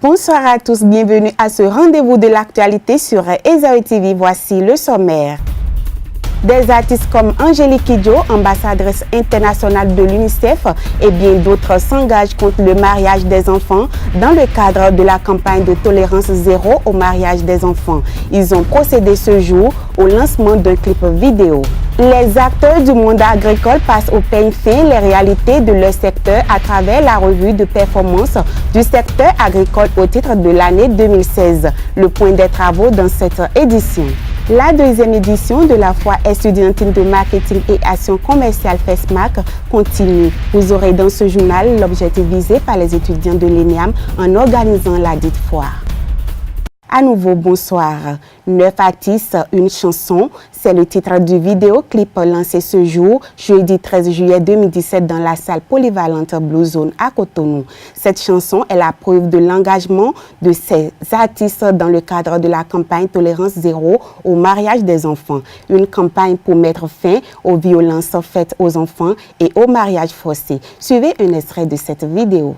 Bonsoir à tous, bienvenue à ce rendez-vous de l'actualité sur Esaü TV. Voici le sommaire. Des artistes comme Angélique Kidjo, ambassadrice internationale de l'UNICEF, et bien d'autres s'engagent contre le mariage des enfants dans le cadre de la campagne de tolérance zéro au mariage des enfants. Ils ont procédé ce jour au lancement d'un clip vidéo. Les acteurs du monde agricole passent au peigne fin les réalités de leur secteur à travers la revue de performance du secteur agricole au titre de l'année 2016. Le point des travaux dans cette édition. La deuxième édition de la foire estudiantine de marketing et action commerciale FESMAC continue. Vous aurez dans ce journal l'objectif visé par les étudiants de l'ENIAM en organisant la dite foire. À nouveau, bonsoir. 9 artistes, une chanson, c'est le titre du vidéoclip lancé ce jour, jeudi 13 juillet 2017 dans la salle polyvalente Blue Zone à Cotonou. Cette chanson est la preuve de l'engagement de ces artistes dans le cadre de la campagne Tolérance Zéro au mariage des enfants. Une campagne pour mettre fin aux violences faites aux enfants et au mariage forcé. Suivez un extrait de cette vidéo.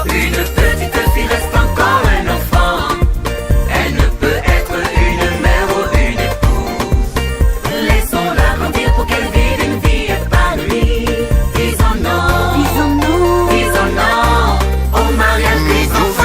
Une petite fille reste encore un enfant. Elle ne peut être une mère ou une épouse. Laissons-la grandir pour qu'elle vive une vie épanouie. Disons non, disons non, disons non au mariage des enfants.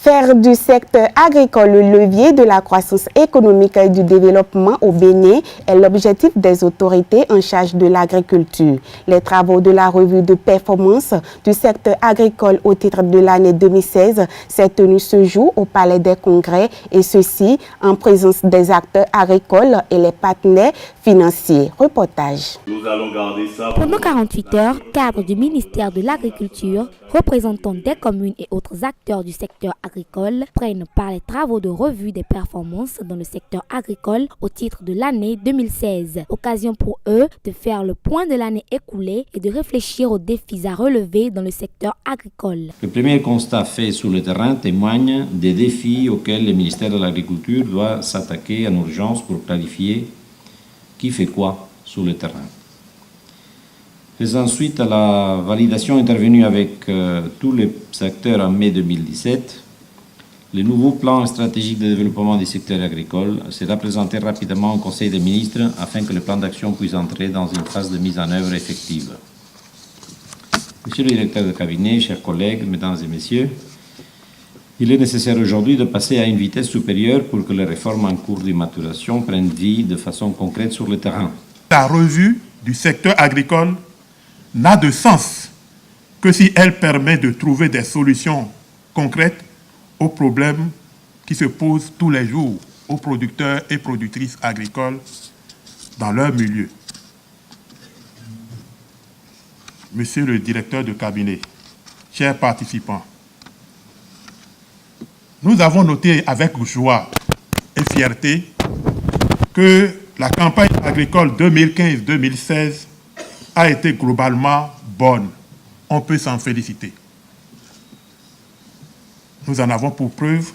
Faire du secteur agricole le levier de la croissance économique et du développement au Bénin est l'objectif des autorités en charge de l'agriculture. Les travaux de la revue de performance du secteur agricole au titre de l'année 2016 s'est tenu ce jour au Palais des Congrès et ceci en présence des acteurs agricoles et les partenaires financiers. Reportage. Nous allons garder ça. Pendant 48 heures, cadres du ministère de l'Agriculture, représentants des communes et autres acteurs du secteur agricole prennent part les travaux de revue des performances dans le secteur agricole au titre de l'année 2016. Occasion pour eux de faire le point de l'année écoulée et de réfléchir aux défis à relever dans le secteur agricole. Le premier constat fait sur le terrain témoigne des défis auxquels le ministère de l'Agriculture doit s'attaquer en urgence pour clarifier qui fait quoi sur le terrain. Faisant suite à la validation intervenue avec tous les secteurs en mai 2017, le nouveau plan stratégique de développement du secteur agricole sera présenté rapidement au Conseil des ministres afin que le plan d'action puisse entrer dans une phase de mise en œuvre effective. Monsieur le directeur de cabinet, chers collègues, mesdames et messieurs, il est nécessaire aujourd'hui de passer à une vitesse supérieure pour que les réformes en cours de maturation prennent vie de façon concrète sur le terrain. La revue du secteur agricole n'a de sens que si elle permet de trouver des solutions concrètes aux problèmes qui se posent tous les jours aux producteurs et productrices agricoles dans leur milieu. Monsieur le directeur de cabinet, chers participants, nous avons noté avec joie et fierté que la campagne agricole 2015-2016 a été globalement bonne. On peut s'en féliciter. Nous en avons pour preuve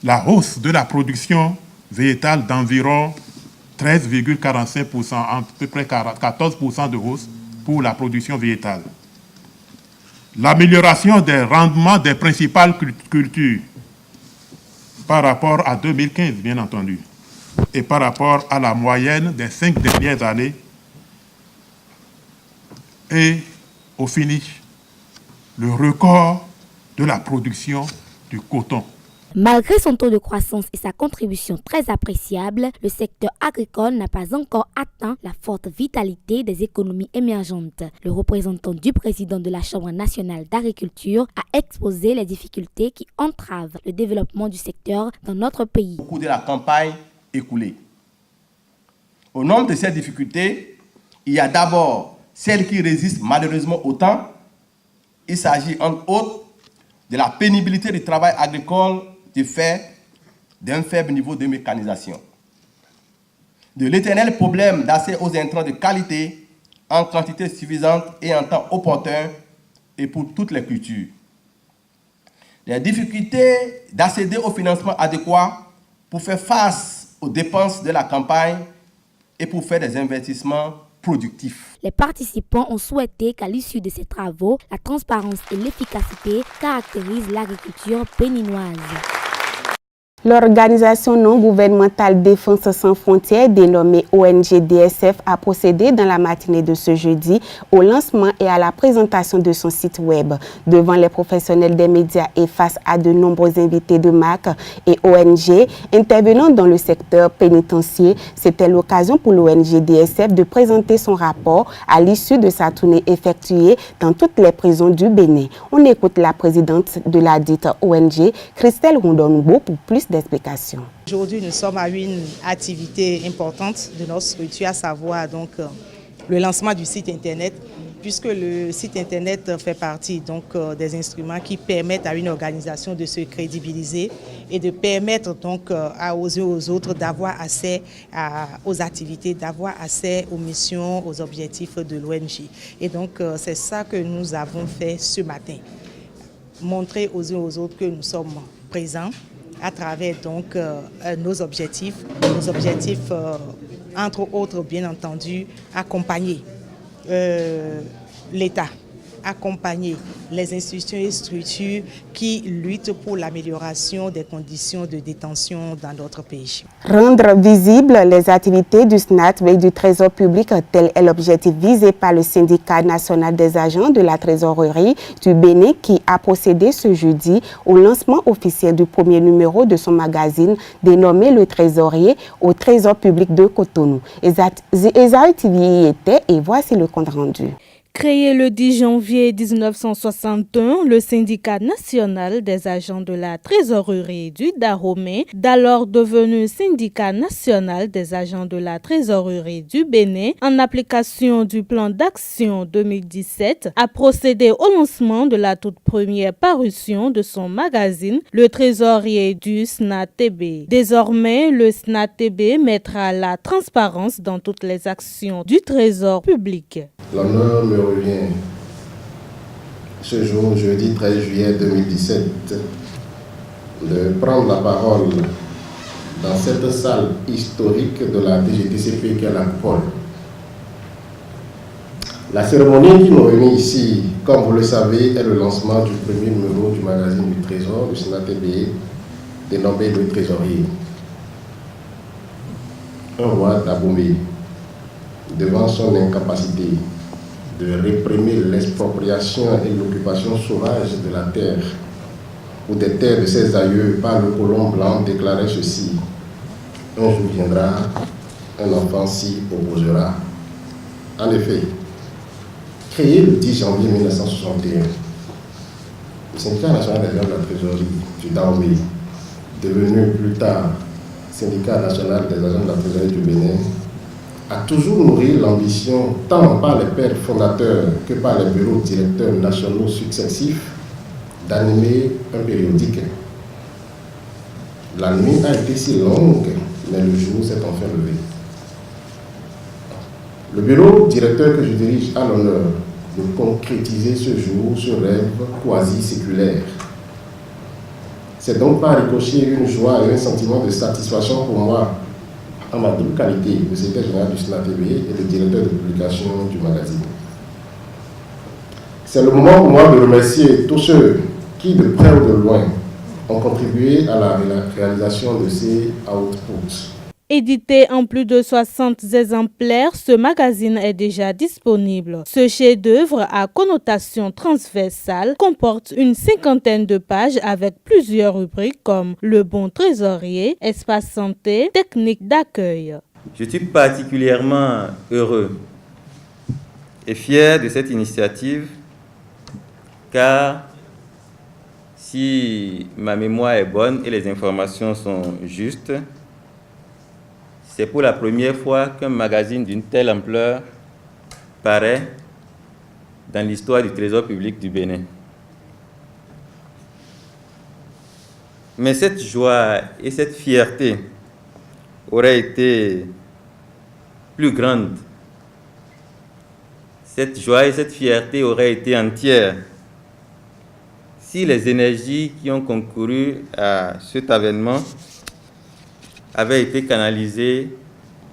la hausse de la production végétale d'environ 13,45%, à peu près 14% de hausse pour la production végétale. L'amélioration des rendements des principales cultures par rapport à 2015, bien entendu, et par rapport à la moyenne des 5 dernières années, et au finish, le record de la production du coton. Malgré son taux de croissance et sa contribution très appréciable, le secteur agricole n'a pas encore atteint la forte vitalité des économies émergentes. Le représentant du président de la Chambre nationale d'agriculture a exposé les difficultés qui entravent le développement du secteur dans notre pays. Au cours de la campagne écoulée, au nombre de ces difficultés, il y a d'abord celles qui résistent malheureusement au temps. Il s'agit entre autres de la pénibilité du travail agricole du fait d'un faible niveau de mécanisation. de l'éternel problème d'accès aux intrants de qualité en quantité suffisante et en temps opportun et pour toutes les cultures. Les difficultés d'accéder au financement adéquat pour faire face aux dépenses de la campagne et pour faire des investissements productifs. Les participants ont souhaité qu'à l'issue de ces travaux, la transparence et l'efficacité caractérisent l'agriculture béninoise. L'organisation non gouvernementale Défense sans frontières, dénommée ONG DSF, a procédé dans la matinée de ce jeudi au lancement et à la présentation de son site web. Devant les professionnels des médias et face à de nombreux invités de marque et ONG intervenant dans le secteur pénitentiaire, c'était l'occasion pour l'ONG DSF de présenter son rapport à l'issue de sa tournée effectuée dans toutes les prisons du Bénin. On écoute la présidente de la dite ONG, Christelle Rondonbo, pour plus d'explications. Aujourd'hui, nous sommes à une activité importante de notre structure, à savoir donc le lancement du site internet, puisque le site internet fait partie donc des instruments qui permettent à une organisation de se crédibiliser et de permettre donc aux uns aux autres d'avoir accès aux activités, d'avoir accès aux missions, aux objectifs de l'ONG. Et donc c'est ça que nous avons fait ce matin, montrer aux uns aux autres que nous sommes présents à travers donc nos objectifs entre autres bien entendu accompagner l'État, accompagner les institutions et structures qui luttent pour l'amélioration des conditions de détention dans notre pays. Rendre visibles les activités du SNAT et du Trésor public, tel est l'objectif visé par le syndicat national des agents de la trésorerie du Bénin qui a procédé ce jeudi au lancement officiel du premier numéro de son magazine dénommé Le Trésorier au Trésor public de Cotonou. Esaü TV y était et voici le compte rendu. Créé le 10 janvier 1961, le syndicat national des agents de la trésorerie du Dahomey, d'alors devenu syndicat national des agents de la trésorerie du Bénin, en application du plan d'action 2017, a procédé au lancement de la toute première parution de son magazine, Le Trésorier du SNATB. Désormais, le SNATB mettra la transparence dans toutes les actions du Trésor public. L'honneur me revient ce jour, jeudi 13 juillet 2017, de prendre la parole dans cette salle historique de la DGTCP qui est la coupole. La cérémonie qui nous réunit ici, comme vous le savez, est le lancement du premier numéro du magazine du Trésor, du SNATB, dénommé Le Trésorier. Un roi d'Abomey, devant son incapacité de réprimer l'expropriation et l'occupation sauvage de la terre ou des terres de ses aïeux par le colon blanc, déclarait ceci: un jour viendra, un enfant s'y opposera. En effet, créé le 10 janvier 1961, le syndicat national des agents de la trésorerie du Dahomey, devenu plus tard syndicat national des agents de la trésorerie du Bénin, a toujours nourri l'ambition, tant par les pères fondateurs que par les bureaux directeurs nationaux successifs, d'animer un périodique. La nuit a été si longue, mais le jour s'est enfin levé. Le bureau directeur que je dirige a l'honneur de concrétiser ce jour, ce rêve quasi-séculaire. C'est donc par ricochet une joie et un sentiment de satisfaction pour moi, en ma double qualité de secrétaire général du SNATB et de directeur de publication du magazine. C'est le moment pour moi de remercier tous ceux qui, de près ou de loin, ont contribué à la réalisation de ces outputs. Édité en plus de 60 exemplaires, ce magazine est déjà disponible. Ce chef-d'œuvre à connotation transversale comporte une cinquantaine de pages avec plusieurs rubriques comme le bon trésorier, espace santé, technique d'accueil. Je suis particulièrement heureux et fier de cette initiative car si ma mémoire est bonne et les informations sont justes, c'est pour la première fois qu'un magazine d'une telle ampleur paraît dans l'histoire du Trésor public du Bénin. Mais cette joie et cette fierté auraient été plus grande. Cette joie et cette fierté auraient été entières si les énergies qui ont concouru à cet événement avaient été canalisées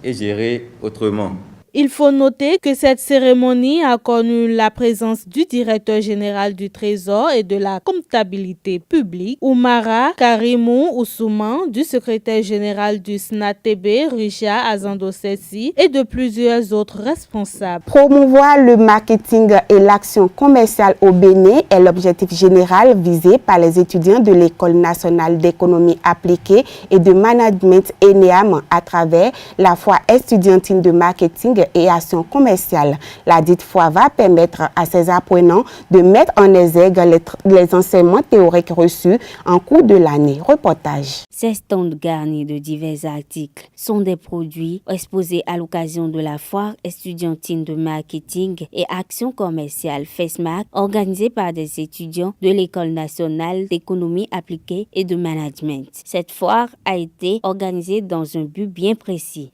et gérées autrement. Il faut noter que cette cérémonie a connu la présence du directeur général du Trésor et de la comptabilité publique, Oumara Karimou Ousouman, du secrétaire général du SNATB, Richard Azando-Sessi, et de plusieurs autres responsables. Promouvoir le marketing et l'action commerciale au Bénin est l'objectif général visé par les étudiants de l'École nationale d'économie appliquée et de management ENEAM à travers la foire estudiantine de marketing et action commerciale. La dite foire va permettre à ces apprenants de mettre en exergue les enseignements théoriques reçus en cours de l'année. Reportage. Ces stands garnis de divers articles sont des produits exposés à l'occasion de la foire estudiantine de marketing et action commerciale FESMAC organisée par des étudiants de l'École nationale d'économie appliquée et de management. Cette foire a été organisée dans un but bien précis.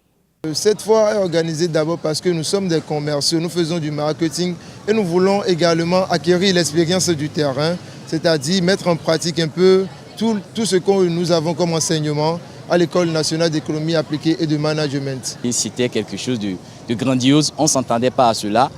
Cette foire est organisée d'abord parce que nous sommes des commerciaux, nous faisons du marketing et nous voulons également acquérir l'expérience du terrain, c'est-à-dire mettre en pratique un peu tout ce que nous avons comme enseignement à l'École nationale d'économie appliquée et de management. C'était quelque chose de grandiose, on ne s'entendait pas à cela.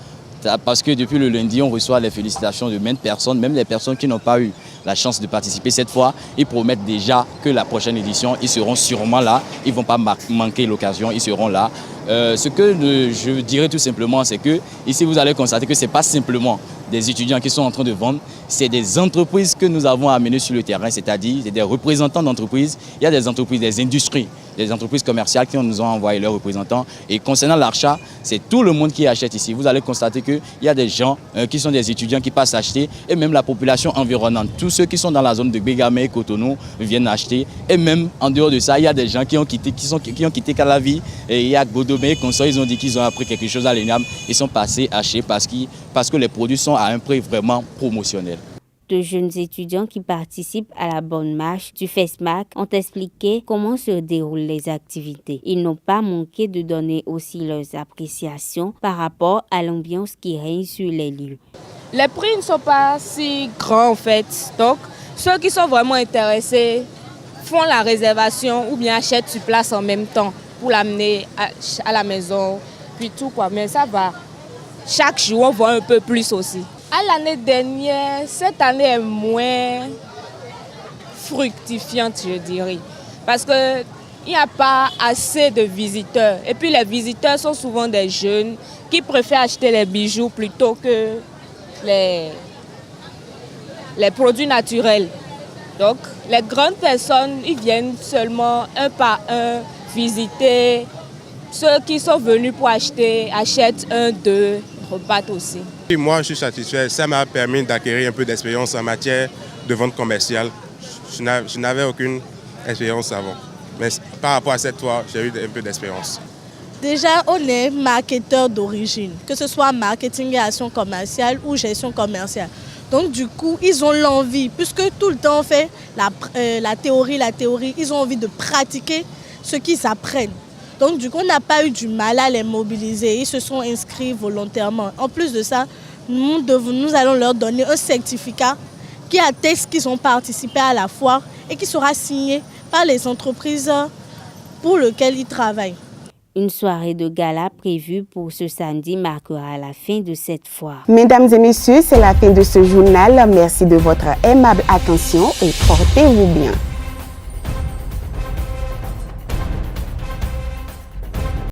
Parce que depuis le lundi, on reçoit les félicitations de maintes personnes, même les personnes qui n'ont pas eu la chance de participer cette fois. Ils promettent déjà que la prochaine édition, ils seront sûrement là. Ils ne vont pas manquer l'occasion, ils seront là. Ce que je dirais tout simplement, c'est que ici, vous allez constater que ce n'est pas simplement des étudiants qui sont en train de vendre, c'est des entreprises que nous avons amenées sur le terrain, c'est-à-dire des représentants d'entreprises. Il y a des entreprises, des industries, des entreprises commerciales qui nous ont envoyé leurs représentants. Et concernant l'achat, c'est tout le monde qui achète ici. Vous allez constater qu'il y a des gens qui sont des étudiants qui passent acheter et même la population environnante. Tous ceux qui sont dans la zone de Bégamé et Cotonou viennent acheter. Et même en dehors de ça, il y a des gens qui ont quitté Calavi et il y a Godomé, comme ça, ils ont dit qu'ils ont appris quelque chose à l'ENEAM. Ils sont passés acheter parce que les produits sont à un prix vraiment promotionnel. De jeunes étudiants qui participent à la bonne marche du FESMAC ont expliqué comment se déroulent les activités. Ils n'ont pas manqué de donner aussi leurs appréciations par rapport à l'ambiance qui règne sur les lieux. Les prix ne sont pas si grands en fait, donc ceux qui sont vraiment intéressés font la réservation ou bien achètent sur place en même temps pour l'amener à la maison, puis tout quoi, mais ça va. Chaque jour, on voit un peu plus aussi. À l'année dernière, cette année est moins fructifiante, je dirais. Parce qu'il n'y a pas assez de visiteurs. Et puis les visiteurs sont souvent des jeunes qui préfèrent acheter les bijoux plutôt que les produits naturels. Donc les grandes personnes, ils viennent seulement un par un visiter. Ceux qui sont venus pour acheter achètent un, deux, repartent aussi. Et moi, je suis satisfait. Ça m'a permis d'acquérir un peu d'expérience en matière de vente commerciale. Je n'avais aucune expérience avant. Mais par rapport à cette fois, j'ai eu un peu d'expérience. Déjà, on est marketeur d'origine, que ce soit marketing et action commerciale ou gestion commerciale. Donc du coup, ils ont l'envie, puisque tout le temps on fait la théorie, ils ont envie de pratiquer ce qu'ils apprennent. Donc du coup, on n'a pas eu du mal à les mobiliser. Ils se sont inscrits volontairement. En plus de ça, nous allons leur donner un certificat qui atteste qu'ils ont participé à la foire et qui sera signé par les entreprises pour lesquelles ils travaillent. Une soirée de gala prévue pour ce samedi marquera la fin de cette foire. Mesdames et messieurs, c'est la fin de ce journal. Merci de votre aimable attention et portez-vous bien.